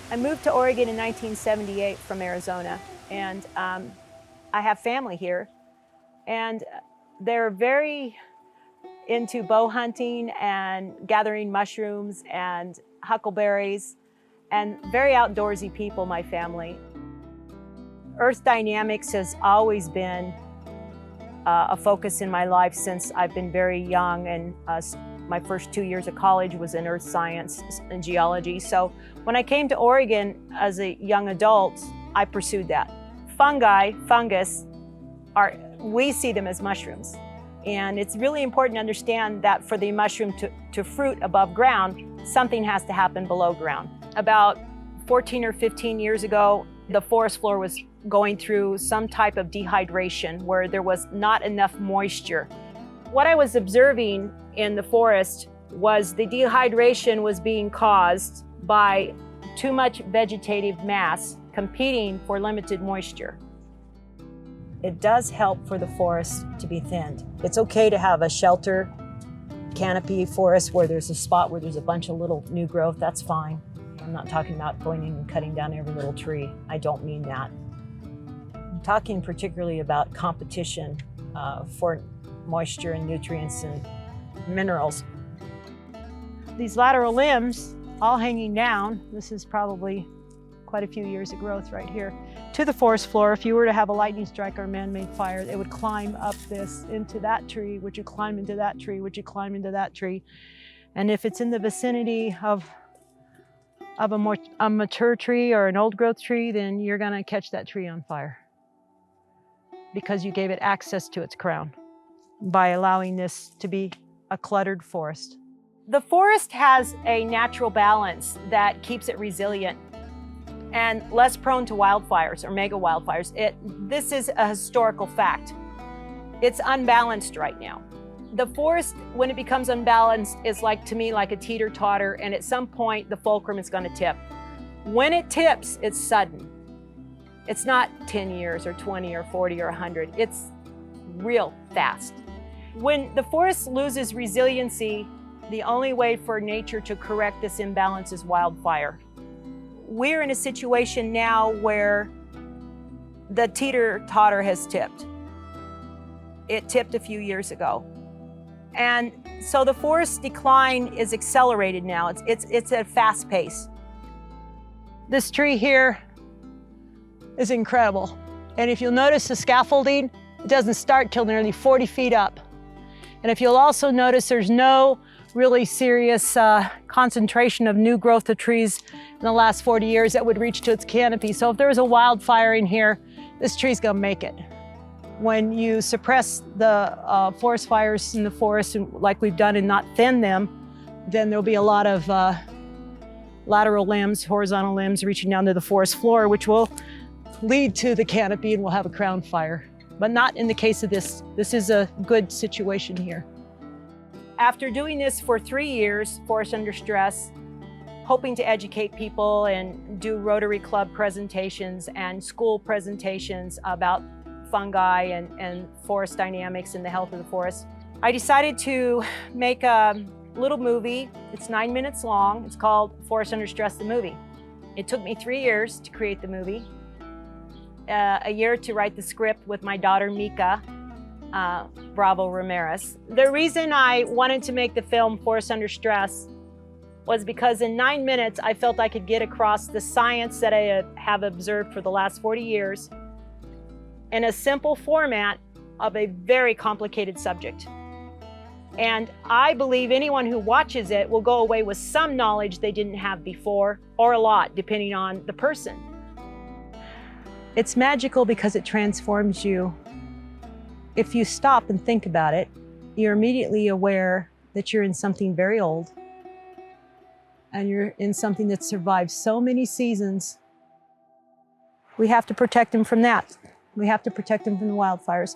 I moved to Oregon in 1978 from Arizona, and I have family here, and they're very into bow hunting and gathering mushrooms and huckleberries, and very outdoorsy people, my family. Earth dynamics has always been a focus in my life since I've been very young, and my first 2 years of college was in earth science and geology. So when I came to Oregon as a young adult, I pursued that. Fungus, we see them as mushrooms. And it's really important to understand that for the mushroom to fruit above ground, something has to happen below ground. About 14 or 15 years ago, the forest floor was going through some type of dehydration where there was not enough moisture. What I was observing in the forest was the dehydration was being caused by too much vegetative mass competing for limited moisture. It does help for the forest to be thinned. It's okay to have a shelter canopy forest where there's a spot where there's a bunch of little new growth, that's fine. I'm not talking about going in and cutting down every little tree. I don't mean that. I'm talking particularly about competition for moisture and nutrients and minerals. These lateral limbs, all hanging down, this is probably quite a few years of growth right here, to the forest floor. If you were to have a lightning strike or a man-made fire, it would climb up this into that tree, which would climb into that tree, which would climb into that tree. And if it's in the vicinity of a mature tree or an old growth tree, then you're gonna catch that tree on fire because you gave it access to its crown by allowing this to be a cluttered forest. The forest has a natural balance that keeps it resilient and less prone to wildfires or mega wildfires. This is a historical fact. It's unbalanced right now. The forest, when it becomes unbalanced, is to me like a teeter-totter, and at some point the fulcrum is going to tip. When it tips, it's sudden. It's not 10 years or 20 or 40 or 100. It's real fast. When the forest loses resiliency, the only way for nature to correct this imbalance is wildfire. We're in a situation now where the teeter-totter has tipped. It tipped a few years ago. And so the forest decline is accelerated now. It's at a fast pace. This tree here is incredible. And if you'll notice the scaffolding, it doesn't start till nearly 40 feet up. And if you'll also notice, there's no really serious concentration of new growth of trees in the last 40 years that would reach to its canopy. So if there was a wildfire in here, this tree's gonna make it. When you suppress the forest fires in the forest, like we've done, and not thin them, then there'll be a lot of lateral limbs, horizontal limbs reaching down to the forest floor, which will lead to the canopy, and we'll have a crown fire. But not in the case of this. This is a good situation here. After doing this for 3 years, Forest Under Stress, hoping to educate people and do Rotary Club presentations and school presentations about fungi and forest dynamics and the health of the forest, I decided to make a little movie. It's 9 minutes long. It's called Forest Under Stress, the movie. It took me 3 years to create the movie, a year to write the script with my daughter, Mika Bravo Ramirez. The reason I wanted to make the film Forest Under Stress was because in 9 minutes, I felt I could get across the science that I have observed for the last 40 years in a simple format of a very complicated subject. And I believe anyone who watches it will go away with some knowledge they didn't have before, or a lot, depending on the person. It's magical because it transforms you. If you stop and think about it, you're immediately aware that you're in something very old, and you're in something that survived so many seasons. We have to protect them from that. We have to protect them from the wildfires.